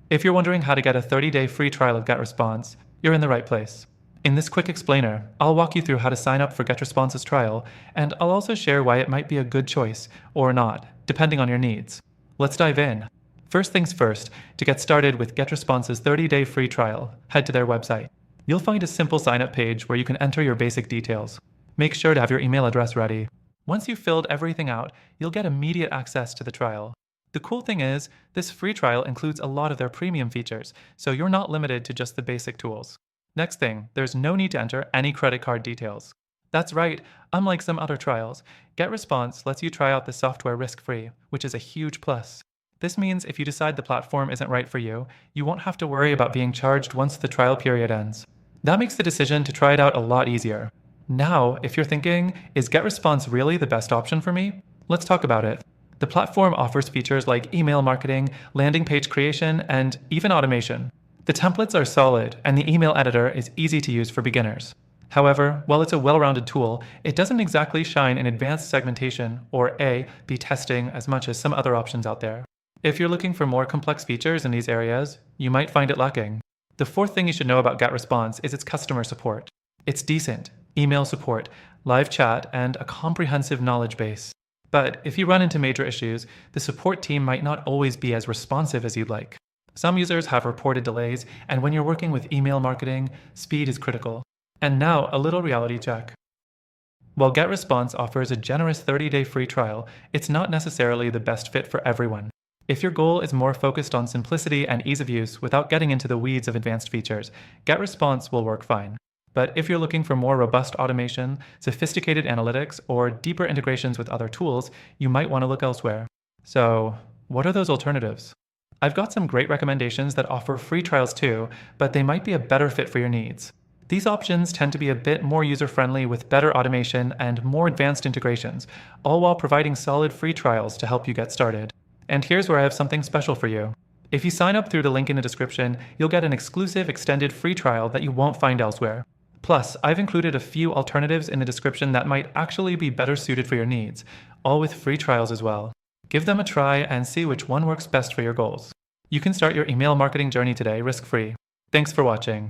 If you're wondering how to get a 30-day free trial of GetResponse, you're in the right place. In this quick explainer, I'll walk you through how to sign up for GetResponse's trial, and I'll also share why it might be a good choice, or not, depending on your needs. Let's dive in. First things first, to get started with GetResponse's 30-day free trial, head to their website. You'll find a simple sign-up page where you can enter your basic details. Make sure to have your email address ready. Once you've filled everything out, you'll get immediate access to the trial. The cool thing is, this free trial includes a lot of their premium features, so you're not limited to just the basic tools. Next thing, there's no need to enter any credit card details. That's right, unlike some other trials, GetResponse lets you try out the software risk-free, which is a huge plus. This means if you decide the platform isn't right for you, you won't have to worry about being charged once the trial period ends. That makes the decision to try it out a lot easier. Now, if you're thinking, is GetResponse really the best option for me? Let's talk about it. The platform offers features like email marketing, landing page creation, and even automation. The templates are solid, and the email editor is easy to use for beginners. However, while it's a well-rounded tool, it doesn't exactly shine in advanced segmentation or A/B testing as much as some other options out there. If you're looking for more complex features in these areas, you might find it lacking. The fourth thing you should know about GetResponse is its customer support. It's decent, email support, live chat, and a comprehensive knowledge base. But if you run into major issues, the support team might not always be as responsive as you'd like. Some users have reported delays, and when you're working with email marketing, speed is critical. And now, a little reality check. While GetResponse offers a generous 30-day free trial, it's not necessarily the best fit for everyone. If your goal is more focused on simplicity and ease of use without getting into the weeds of advanced features, GetResponse will work fine. But if you're looking for more robust automation, sophisticated analytics, or deeper integrations with other tools, you might want to look elsewhere. So, what are those alternatives? I've got some great recommendations that offer free trials too, but they might be a better fit for your needs. These options tend to be a bit more user-friendly with better automation and more advanced integrations, all while providing solid free trials to help you get started. And here's where I have something special for you. If you sign up through the link in the description, you'll get an exclusive extended free trial that you won't find elsewhere. Plus, I've included a few alternatives in the description that might actually be better suited for your needs, all with free trials as well. Give them a try and see which one works best for your goals. You can start your email marketing journey today risk-free. Thanks for watching.